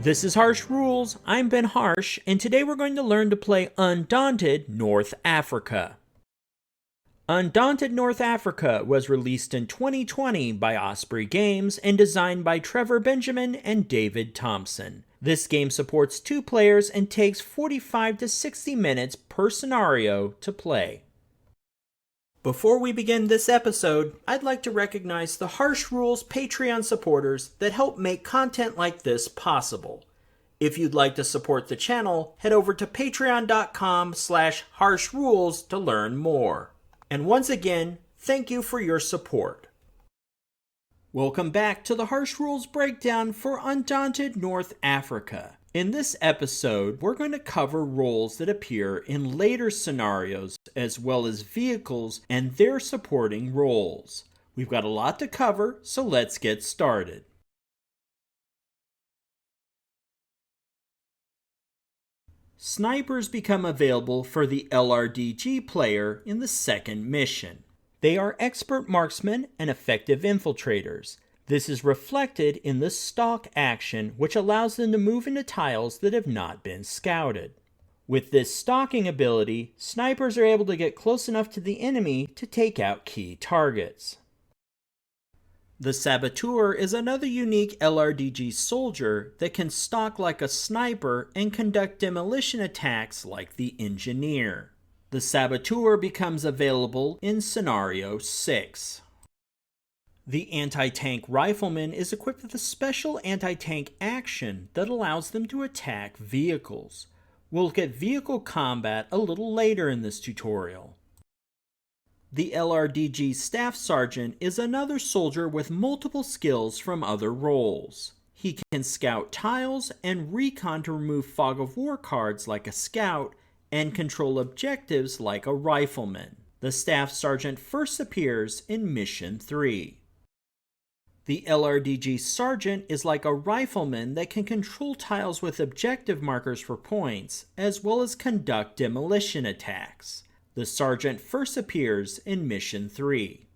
This is Harsh Rules, I'm Ben Harsh, and today we're going to learn to play Undaunted North Africa. Undaunted North Africa was released in 2020 by Osprey Games and designed by Trevor Benjamin and David Thompson. This game supports 2 players and takes 45 to 60 minutes per scenario to play. Before we begin this episode, I'd like to recognize the Harsh Rules Patreon supporters that help make content like this possible. If you'd like to support the channel, head over to patreon.com/harshrules to learn more. And once again, thank you for your support. Welcome back to the Harsh Rules breakdown for Undaunted North Africa. In this episode, we're going to cover roles that appear in later scenarios, as well as vehicles and their supporting roles. We've got a lot to cover, so let's get started. Snipers become available for the LRDG player in the second mission. They are expert marksmen and effective infiltrators. This is reflected in the stalk action, which allows them to move into tiles that have not been scouted. With this stalking ability, snipers are able to get close enough to the enemy to take out key targets. The Saboteur is another unique LRDG soldier that can stalk like a sniper and conduct demolition attacks like the Engineer. The Saboteur becomes available in Scenario 6. The Anti-Tank Rifleman is equipped with a special anti-tank action that allows them to attack vehicles. We'll look at vehicle combat a little later in this tutorial. The LRDG Staff Sergeant is another soldier with multiple skills from other roles. He can scout tiles and recon to remove fog of war cards like a scout and control objectives like a rifleman. The Staff Sergeant first appears in Mission 3. The LRDG Sergeant is like a rifleman that can control tiles with objective markers for points, as well as conduct demolition attacks. The Sergeant first appears in Mission 3.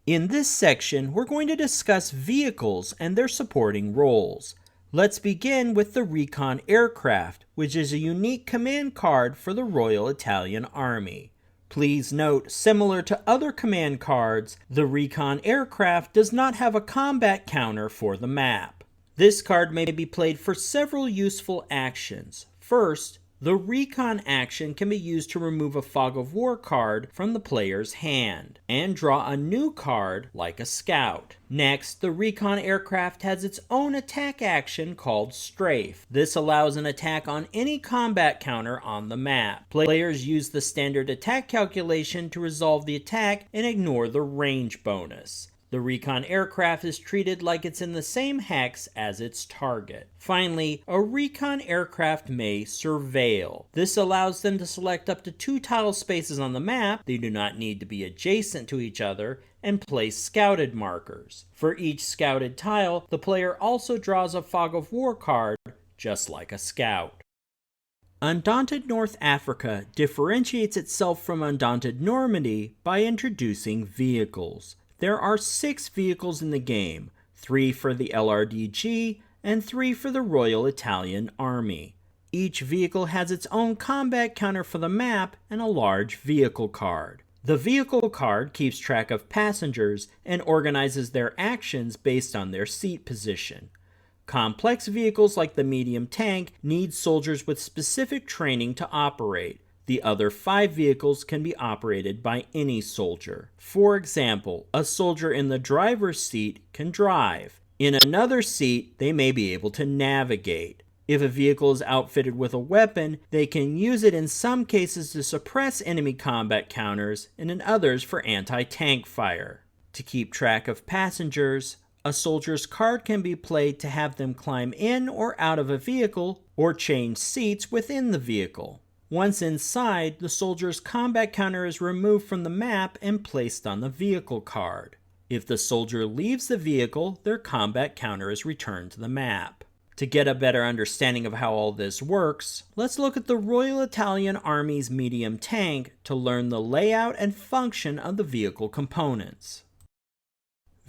In this section, we're going to discuss vehicles and their supporting roles. Let's begin with the Recon Aircraft, which is a unique command card for the Royal Italian Army. Please note, similar to other command cards, the Recon Aircraft does not have a combat counter for the map. This card may be played for several useful actions. First, the Recon action can be used to remove a Fog of War card from the player's hand, and draw a new card like a Scout. Next, the Recon Aircraft has its own attack action called Strafe. This allows an attack on any combat counter on the map. Players use the standard attack calculation to resolve the attack and ignore the range bonus. The Recon Aircraft is treated like it's in the same hex as its target. Finally, a Recon Aircraft may surveil. This allows them to select up to 2 tile spaces on the map, they do not need to be adjacent to each other, and place scouted markers. For each scouted tile, the player also draws a Fog of War card, just like a scout. Undaunted North Africa differentiates itself from Undaunted Normandy by introducing vehicles. There are 6 vehicles in the game, 3 for the LRDG and 3 for the Royal Italian Army. Each vehicle has its own combat counter for the map and a large vehicle card. The vehicle card keeps track of passengers and organizes their actions based on their seat position. Complex vehicles like the medium tank need soldiers with specific training to operate. The other 5 vehicles can be operated by any soldier. For example, a soldier in the driver's seat can drive. In another seat, they may be able to navigate. If a vehicle is outfitted with a weapon, they can use it in some cases to suppress enemy combat counters, and in others for anti-tank fire. To keep track of passengers, a soldier's card can be played to have them climb in or out of a vehicle, or change seats within the vehicle. Once inside, the soldier's combat counter is removed from the map and placed on the vehicle card. If the soldier leaves the vehicle, their combat counter is returned to the map. To get a better understanding of how all this works, let's look at the Royal Italian Army's medium tank to learn the layout and function of the vehicle components.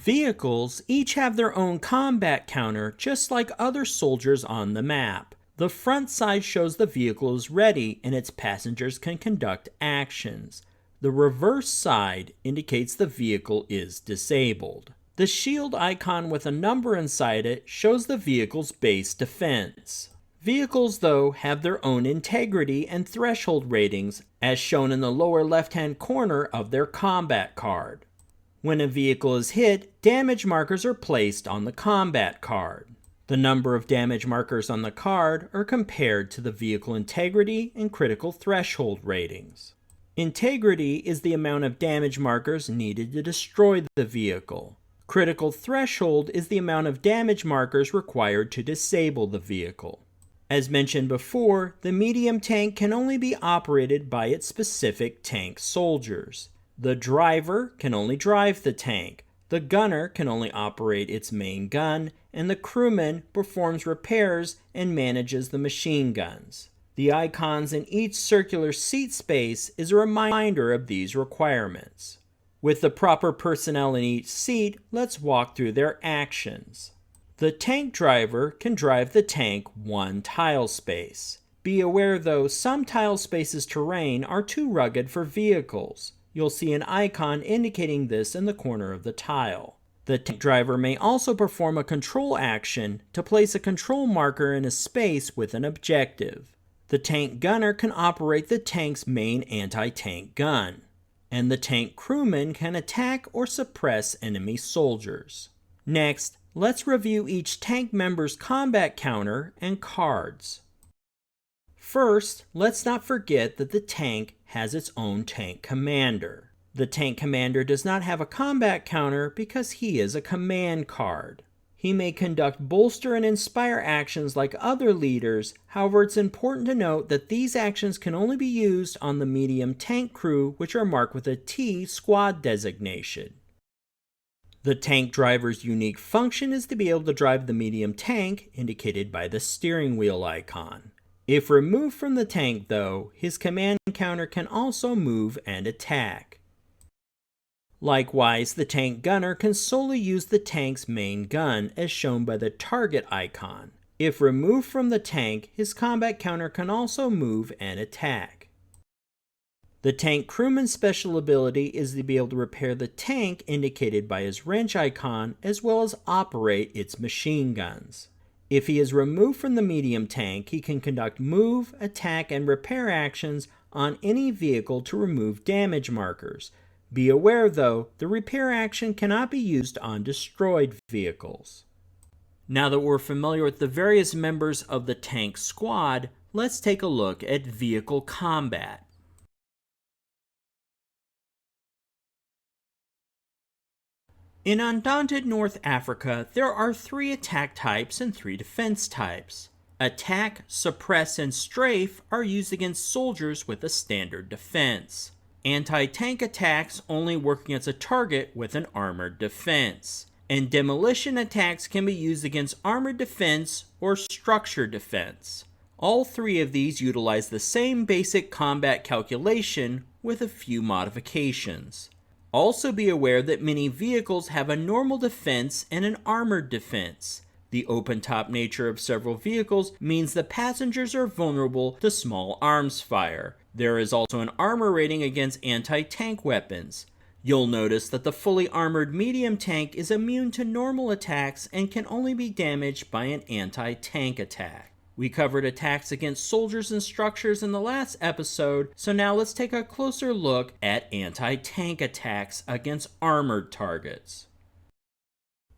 Vehicles each have their own combat counter, just like other soldiers on the map. The front side shows the vehicle is ready and its passengers can conduct actions. The reverse side indicates the vehicle is disabled. The shield icon with a number inside it shows the vehicle's base defense. Vehicles, though, have their own integrity and threshold ratings, as shown in the lower left-hand corner of their combat card. When a vehicle is hit, damage markers are placed on the combat card. The number of damage markers on the card are compared to the vehicle integrity and critical threshold ratings. Integrity is the amount of damage markers needed to destroy the vehicle. Critical threshold is the amount of damage markers required to disable the vehicle. As mentioned before, the medium tank can only be operated by its specific tank soldiers. The driver can only drive the tank, the gunner can only operate its main gun, and the crewman performs repairs and manages the machine guns. The icons in each circular seat space is a reminder of these requirements. With the proper personnel in each seat, let's walk through their actions. The tank driver can drive the tank one tile space. Be aware though, some tile spaces' terrain are too rugged for vehicles. You'll see an icon indicating this in the corner of the tile. The tank driver may also perform a control action to place a control marker in a space with an objective. The tank gunner can operate the tank's main anti-tank gun, and the tank crewman can attack or suppress enemy soldiers. Next, let's review each tank member's combat counter and cards. First, let's not forget that the tank has its own tank commander. The tank commander does not have a combat counter because he is a command card. He may conduct bolster and inspire actions like other leaders, however it's important to note that these actions can only be used on the medium tank crew, which are marked with a T squad designation. The tank driver's unique function is to be able to drive the medium tank, indicated by the steering wheel icon. If removed from the tank though, his command counter can also move and attack. Likewise, the tank gunner can solely use the tank's main gun, as shown by the target icon. If removed from the tank, his combat counter can also move and attack. The tank crewman's special ability is to be able to repair the tank, indicated by his wrench icon, as well as operate its machine guns. If he is removed from the medium tank, he can conduct move, attack, and repair actions on any vehicle to remove damage markers. Be aware though, the repair action cannot be used on destroyed vehicles. Now that we're familiar with the various members of the tank squad, let's take a look at vehicle combat. In Undaunted North Africa, there are 3 attack types and 3 defense types. Attack, suppress, and strafe are used against soldiers with a standard defense. Anti-tank attacks only work against a target with an armored defense. And demolition attacks can be used against armored defense or structure defense. All 3 of these utilize the same basic combat calculation with a few modifications. Also be aware that many vehicles have a normal defense and an armored defense. The open-top nature of several vehicles means the passengers are vulnerable to small arms fire. There is also an armor rating against anti-tank weapons. You'll notice that the fully armored medium tank is immune to normal attacks and can only be damaged by an anti-tank attack. We covered attacks against soldiers and structures in the last episode, so now let's take a closer look at anti-tank attacks against armored targets.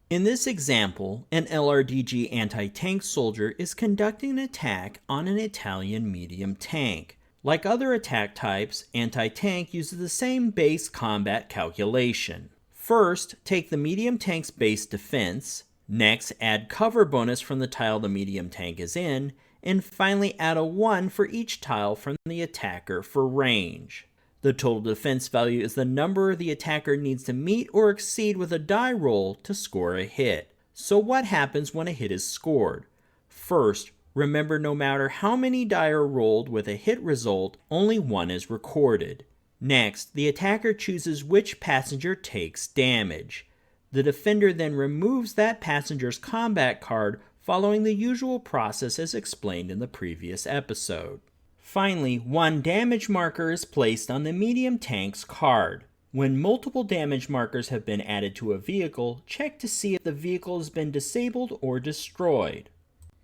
In this example, an LRDG anti-tank soldier is conducting an attack on an Italian medium tank. Like other attack types, anti-tank uses the same base combat calculation. First, take the medium tank's base defense. Next, add cover bonus from the tile the medium tank is in, and finally add a 1 for each tile from the attacker for range. The total defense value is the number the attacker needs to meet or exceed with a die roll to score a hit. So what happens when a hit is scored? First, remember no matter how many die are rolled with a hit result, only 1 is recorded. Next, the attacker chooses which passenger takes damage. The defender then removes that passenger's combat card following the usual process as explained in the previous episode. Finally, one damage marker is placed on the medium tank's card. When multiple damage markers have been added to a vehicle, check to see if the vehicle has been disabled or destroyed.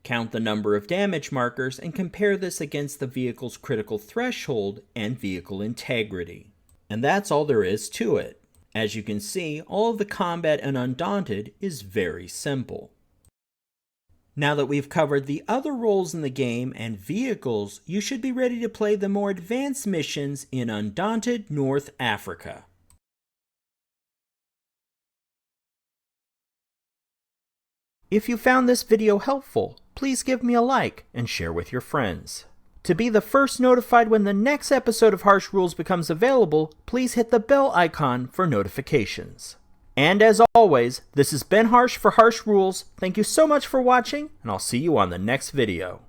Count the number of damage markers and compare this against the vehicle's critical threshold and vehicle integrity. And that's all there is to it. As you can see, all of the combat in Undaunted is very simple. Now that we've covered the other roles in the game and vehicles, you should be ready to play the more advanced missions in Undaunted North Africa. If you found this video helpful, please give me a like and share with your friends. To be the first notified when the next episode of Harsh Rules becomes available, please hit the bell icon for notifications. And as always, this has been Harsh for Harsh Rules. Thank you so much for watching, and I'll see you on the next video.